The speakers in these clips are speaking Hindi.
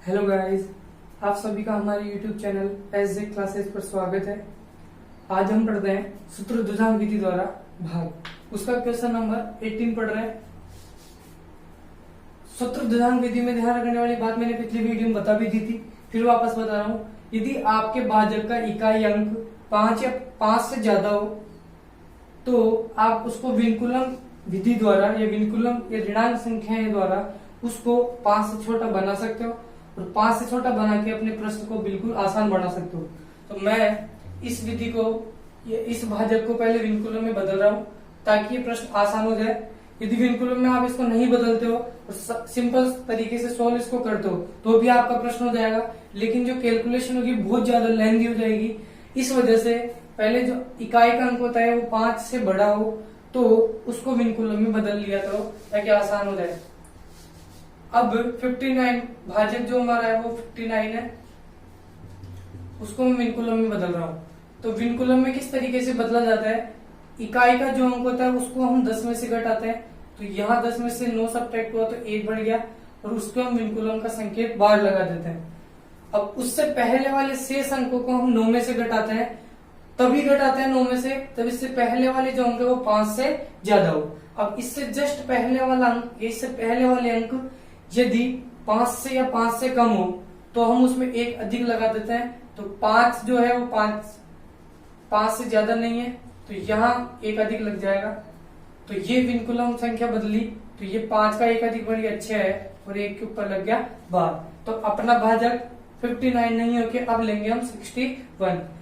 हेलो गाइस, आप सभी का हमारे YouTube चैनल एसजे क्लासेस पर स्वागत है। आज हम पढ़ रहे हैं सूत्रध्वजांक विधि द्वारा भाग। उसका क्वेश्चन नंबर 18 पढ़ रहे हैं। सूत्रध्वजांक विधि में ध्यान रखने वाली बात मैंने पिछली वीडियो में बता भी दी थी, फिर वापस बता रहा हूँ। यदि आपके भाजक का इकाई अंक 5 या 5 से ज्यादा हो तो आप उसको विनकुलम विधि द्वारा या विनकुलम या ऋणांक संख्याएं द्वारा उसको 5 से छोटा बना सकते हो और 5 से छोटा बना के अपने प्रश्न को बिल्कुल आसान बना सकते हो। तो मैं इस विधि को या इस भाजक को पहले विनकुलम में बदल रहा हूँ ताकि ये प्रश्न आसान हो जाए। यदि विनकुलम में आप इसको नहीं बदलते हो और सिंपल तरीके से सॉल्व इसको करते हो तो भी आपका प्रश्न हो जाएगा, लेकिन जो कैलकुलेशन होगी बहुत ज्यादा लेंथी हो जाएगी। इस वजह से पहले जो इकाई का अंक होता है वो 5 से बड़ा हो तो उसको विनकुलम में बदल लिया करो ताकि आसान हो जाए। अब 59 भाजक जो हमारा है वो 59 है, उसको मैं विनकुलम में बदल रहा हूं। तो विनकुलम में किस तरीके से बदला जाता है, इकाई का जो अंक होता है उसको हम 10 में से घटाते हैं। तो यहाँ 10 में से 9 सब्ट्रैक्ट हुआ तो 1 बढ़ गया और उसको हम विनकुलम का संकेत बाहर लगा देते हैं। अब उससे पहले वाले शेष अंकों को हम 9 में से घटाते हैं, तभी घटाते हैं 9 में से तब इससे पहले वाले जो अंक है वो 5 से ज्यादा हो। अब इससे जस्ट पहले वाला अंक, इससे पहले वाले अंक यदि 5 से या 5 से कम हो तो हम उसमें 1 अधिक लगा देते हैं। तो 5 जो है वो 5 से ज्यादा नहीं है तो यहाँ 1 अधिक लग जाएगा। तो ये विनकुलम संख्या बदली, तो ये 5 का 1 अधिक बढ़ गया 6 है और 1 के ऊपर लग गया 12। तो अपना भाजक 59 नहीं होके अब लेंगे हम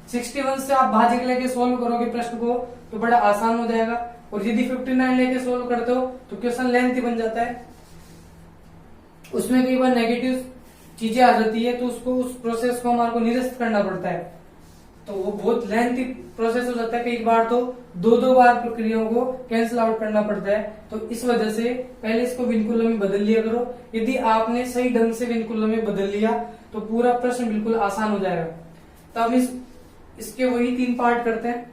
61 से आप भाजक लेके सोल्व करोगे प्रश्न को तो बड़ा आसान हो जाएगा। और यदि 59 लेके सोल्व करते हो तो क्वेश्चन लेंथी बन जाता है, उसमें कई बार नेगेटिव चीजें आ जाती है तो उसको उस प्रोसेस को हमारे को निरस्त करना पड़ता है, तो वो बहुत लेंथी प्रोसेस हो जाता है। कई बार तो दो बार प्रक्रियाओं को कैंसिल आउट करना पड़ता है। तो इस वजह से पहले इसको विनकुलम में बदल लिया करो। यदि आपने सही ढंग से विनकुलम में बदल लिया तो पूरा प्रश्न बिल्कुल आसान हो जाएगा। तो हम इसके वही 3 पार्ट करते हैं।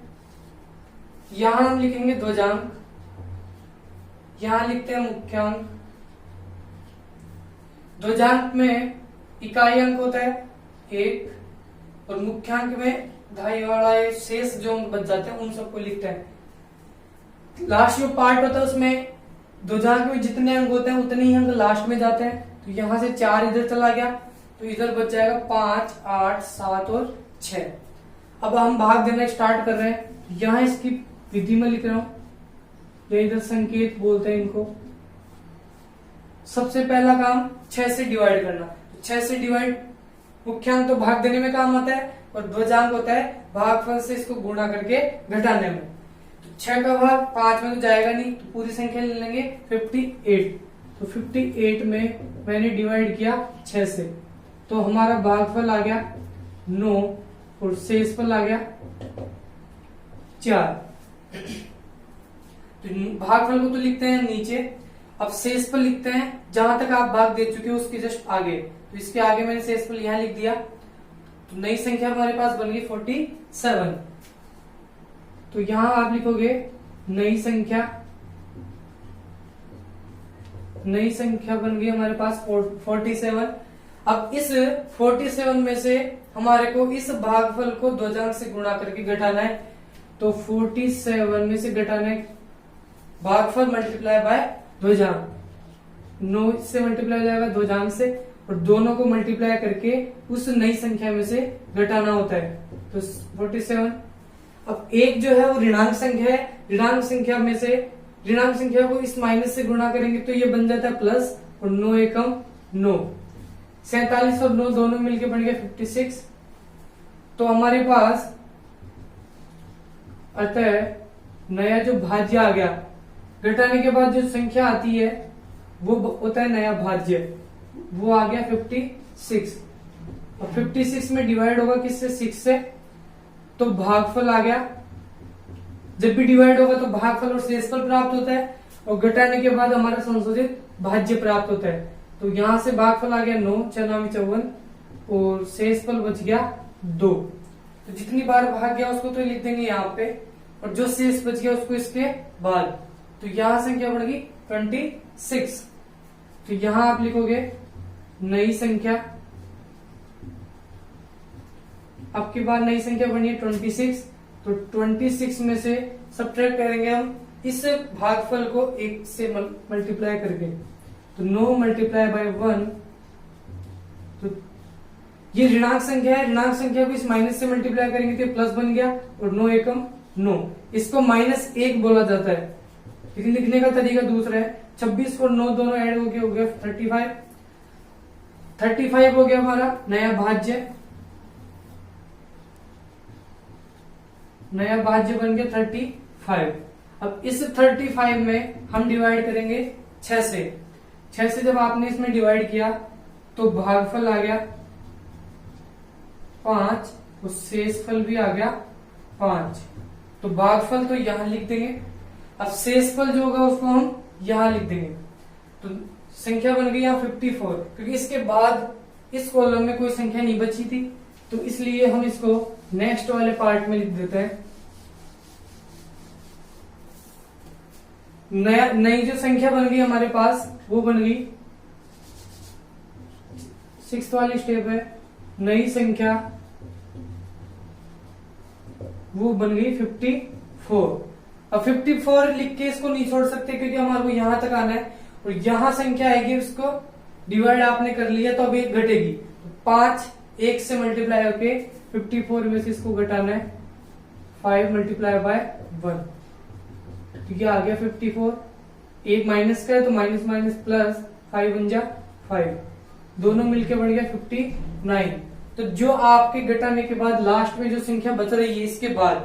यहां हम लिखेंगे ध्वजांक, यहां लिखते हैं मुख्यांक। ध्वजांक में इकाई अंक होता है 1 और मुख्यांक में ढाई वाला शेष जो अंक बच जाते हैं उन सबको लिखते हैं। लास्ट में पार्ट होता है उसमें ध्वजांक में जितने अंक होते हैं उतने ही अंक लास्ट में जाते हैं। तो यहां से 4 इधर चला गया तो इधर बच जाएगा 5, 8, 7 और 6। अब हम भाग देना स्टार्ट कर रहे हैं। यहां इसकी विधि में लिख रहा हूं, ये इधर संकेत बोलते हैं इनको। सबसे पहला काम 6 से डिवाइड करना। 6 से डिवाइड, मुख्यांक तो भाग देने में काम आता है और ध्वजांक होता है भागफल से इसको गुणा करके घटाने में। तो 6 का भाग 5 में तो जाएगा नहीं तो पूरी संख्या ले लेंगे 58। तो 58 में मैंने डिवाइड किया 6 से तो हमारा भागफल आ गया 9 और शेषफल आ गया 4। तो भागफल को तो लिखते हैं नीचे, अब शेषफल लिखते हैं जहां तक आप भाग दे चुके हो उसके जस्ट आगे। तो इसके आगे मैंने शेषफल यहां लिख दिया। तो नई संख्या हमारे पास बन गई 47। तो यहां आप लिखोगे नई संख्या बन गई हमारे पास 47। अब इस 47 में से हमारे को इस भागफल को ध्वजांक से गुणा करके घटाना है। तो 47 में से घटाना है भागफल मल्टीप्लाई बाय ध्वजांक। 9 से मल्टीप्लाई हो जाएगा ध्वजांक से और दोनों को मल्टीप्लाई करके उस नई संख्या में से घटाना होता है। तो 47। अब 1 जो है वो ऋणांक संख्या है, ऋणांक संख्या में से ऋणांक संख्या को इस माइनस से गुणा करेंगे तो ये बन जाता है प्लस और 9 एकम 9। 47 और 9 दोनों मिलके बन गया 56। तो हमारे पास अतः नया जो भाज्य आ गया, घटाने के बाद जो संख्या आती है वो होता है नया भाज्य, वो आ गया 56। और 56 में डिवाइड होगा किससे, 6 से, तो भागफल आ गया। जब भी डिवाइड होगा तो भागफल और शेषफल प्राप्त होता है और घटाने के बाद हमारा संशोधित भाज्य प्राप्त होता है। तो यहां से भागफल आ गया 9, 9 54 और शेषफल बच गया 2। तो जितनी बार भाग गया उसको तो लिख देंगे यहाँ पे और जो शेष बच गया उसको इसके बाद। तो यहां संख्या बढ़ गई 26। तो यहां आप लिखोगे नई संख्या आपके बाद नई संख्या बनी है 26। तो 26 में से सब्ट्रैक्ट करेंगे हम इस भागफल को 1 से मल्टीप्लाई करके। तो 9 मल्टीप्लाई बाय 1, तो ये ऋणांक संख्या है, ऋणांक संख्या को इस माइनस से मल्टीप्लाई करेंगे तो प्लस बन गया, और 9 एकम 9, इसको -1 बोला जाता है, लेकिन लिखने का तरीका दूसरा है। 26 और 9 दोनों ऐड हो गया 35। 35 हो गया हमारा नया भाज्य, नया भाज्य बन गया 35। अब इस 35 में हम डिवाइड करेंगे 6 से। 6 से जब आपने इसमें डिवाइड किया तो भागफल आ गया 5 और शेषफल भी आ गया 5। तो भागफल तो यहां लिख देंगे, अब शेषफल जो होगा उसको हम यहां लिख देंगे। तो संख्या बन गई यहाँ 54, क्योंकि इसके बाद इस कॉलम में कोई संख्या नहीं बची थी, तो इसलिए हम इसको नेक्स्ट वाले पार्ट में लिख देते हैं। नई जो संख्या बन गई हमारे पास वो बन गई 6th वाली स्टेप है, नई संख्या वो बन गई 54। अब 54 लिख के इसको नहीं छोड़ सकते क्योंकि हमारे को यहां तक आना है, और यहां संख्या आएगी उसको डिवाइड आपने कर लिया तो अब 1 घटेगी। तो 5 1 से मल्टीप्लाई होके 54 में से इसको घटाना है 5 मल्टीप्लाई बाय 1, ठीक है, आ गया 54। 1 माइनस का है तो माइनस माइनस प्लस 5 बन जा 5, दोनों मिलके बढ़ गया 59। तो जो आपके घटाने के बाद लास्ट में जो संख्या बच रही है इसके बाद,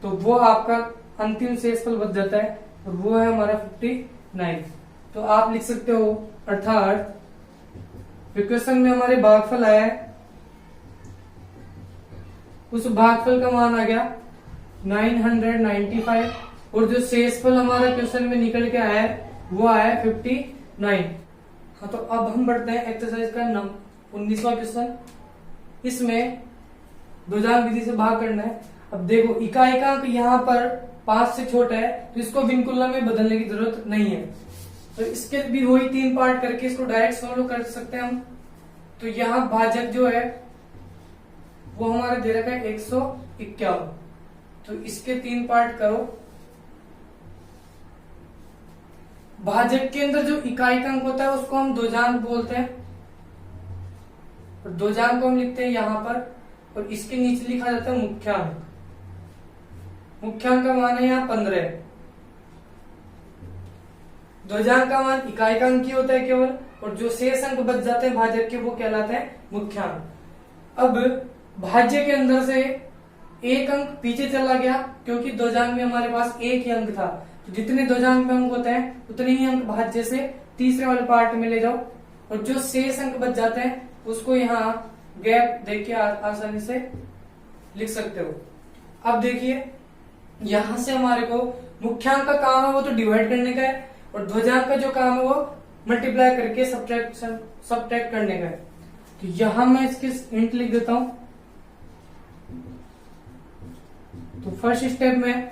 तो वो आपका अंतिम शेषफल बच जाता है, और वो है हमारा 59। तो आप लिख सकते हो, अर्थात इक्वेशन में हमारे भागफल आया है, उस भागफल का मान आ गया 995, और जो शेषफल हमारा क्वेश्चन में निकल के आया है वो आया 59। हाँ, तो अब हम बढ़ते हैं एक्सरसाइज का 19वां क्वेश्चन। इसमें द्विघात विधि से भाग करना है। अब देखो इकाइकांक यहाँ पर 5 से छोटा है, तो इसको विनकुल्ला में बदलने की जरूरत नहीं है, तो इसके भी वही 3 पार्ट करके इसको डायरेक्ट सॉल्व कर सकते हैं हम। तो यहाँ भाजक जो है वो हमारा दे रखा है 151, तो इसके 3 पार्ट करो। भाजक के अंदर जो इकाइकांक होता है उसको हम द्विघात बोलते हैं, और द्विघात को हम लिखते हैं यहाँ पर, और इसके नीचे लिखा जाता है मुख्यांक। मुख्यांक का मान है यहाँ 15। द्विघात का मान इकाइकांक ही होता है केवल, और जो शेष अंक बच जाते हैं भाजक के वो कहलाते हैं मुख्यांक। अब भाज्य के अंदर से एक अंक पीछे चला गया, क्योंकि द्विघात में हमारे पास एक ही अंक था, तो जितने द्विघात में अंक होते हैं उतने ही अंक भाज्य से तीसरे वाले पार्ट में ले जाओ, और जो शेष अंक बच जाते हैं उसको यहाँ गैप देख के आसानी से लिख सकते हो। अब देखिए यहां से हमारे को मुख्यांक का काम है वो तो डिवाइड करने का है, और द्विघात का जो काम है वो मल्टीप्लाई करके सब्ट्रैक्ट करने का है। तो यहां मैं इसके हिंट लिख देता हूं। तो फर्स्ट स्टेप में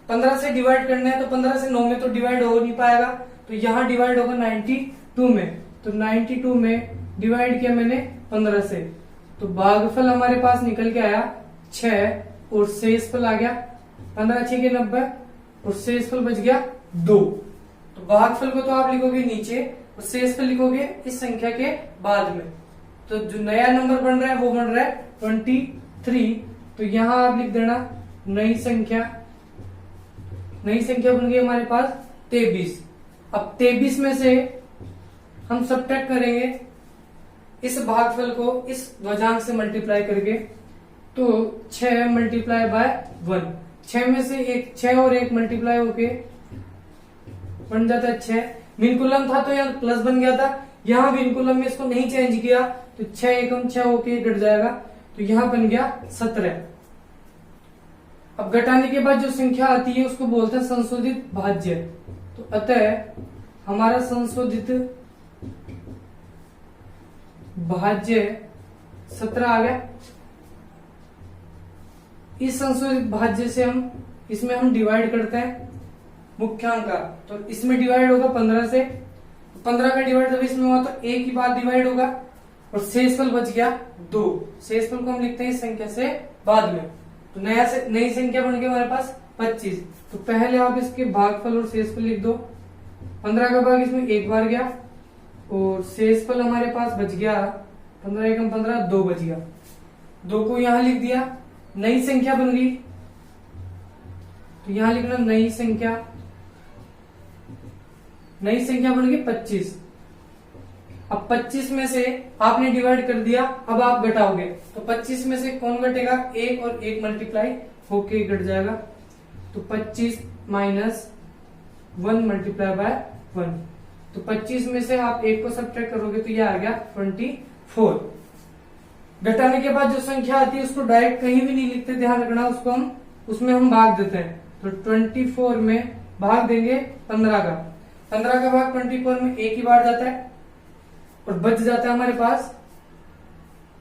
15 से डिवाइड करना है, तो 15 से 9 में तो डिवाइड हो नहीं पाएगा, तो यहाँ डिवाइड होगा 92 में। तो 92 में डिवाइड किया मैंने 15 से, तो भागफल हमारे पास निकल के आया 6, और शेषफल आ गया 15 6 के 90, और शेषफल बच गया 2। तो भागफल को तो आप लिखोगे नीचे, और शेषफल लिखोगे इस संख्या के बाद में। तो जो नया नंबर बन रहा है वो बन रहा है 23। तो यहां आप लिख देना नई संख्या बन गई हमारे पास 23। अब 23 में से हम सब्ट्रैक्ट करेंगे इस भागफल को इस द्विघात से मल्टीप्लाई करके, तो 6 मल्टीप्लाई बाय 1, 6 में से 6 और 1 मल्टीप्लाई होके बन जाता है 6। विनकुलम था तो यहाँ प्लस बन गया था, यहाँ विनकुलम में इसको नहीं चेंज किया तो 6 एकम 6 होके घट जाएगा, तो यहाँ बन गया 17। अब घटाने के बाद जो संख्या आती है उसको बोलते हैं संशोधित भाज्य। तो अतः हमारा संशोधित भाज्य 17 आ गया। इस संशोधित भाज्य से इसमें हम डिवाइड करते हैं मुख्यांक का, तो इसमें डिवाइड होगा 15 से। 15 का डिवाइड जब इसमें हुआ तो एक ही बार डिवाइड होगा, और शेषफल बच गया 2। शेषफल को हम लिखते हैं इस संख्या से बाद में। तो नई संख्या बन गई हमारे पास 25। तो पहले आप इसके भागफल और शेषफल लिख दो। 15 का भाग इसमें एक बार गया और शेषफल हमारे पास बच गया 15 एकम 15, 2 बच गया। 2 को यहां लिख दिया। नई संख्या बन गई तो यहां लिखना नई संख्या बन गई 25। अब 25 में से आपने डिवाइड कर दिया, अब आप घटाओगे तो 25 में से कौन घटेगा, 1 और 1 मल्टीप्लाई होके घट जाएगा। तो 25 माइनस 1 मल्टीप्लाई बाय 1। तो 25 में से आप 1 को सब्ट्रैक्ट करोगे तो ये आ गया 24। घटाने के बाद जो संख्या आती है उसको डायरेक्ट कहीं भी नहीं लिखते, ध्यान रखना, उसमें हम भाग देते हैं। तो 24 में भाग देंगे 15 का। 15 का भाग 24 में एक ही बार जाता है और बच जाता है हमारे पास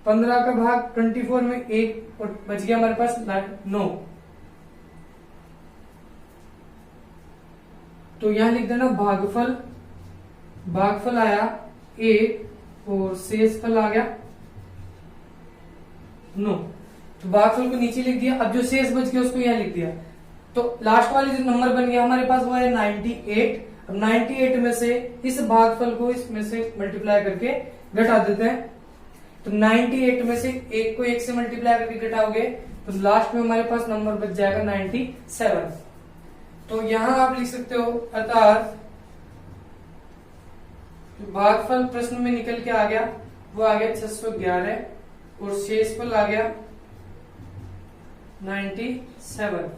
15 का भाग 24 में 1 और बच गया हमारे पास 9। तो यहां लिख देना भागफल आया 1 और शेषफल आ गया 9। तो भागफल को नीचे लिख दिया। अब जो शेष बच गया उसको यहां लिख दिया। तो लास्ट वाले जो नंबर बन गया हमारे पास वो है 98। अब 98 में से इस भागफल को इसमें से मल्टीप्लाई करके घटा देते हैं। तो 98 में से 1 को 1 से मल्टीप्लाई करके घटाओगे तो लास्ट में हमारे पास नंबर बच जाएगा 97। तो यहां आप लिख सकते हो, अर्थात भागफल प्रश्न में निकल के आ गया वो आ गया 611 और शेषफल आ गया 97।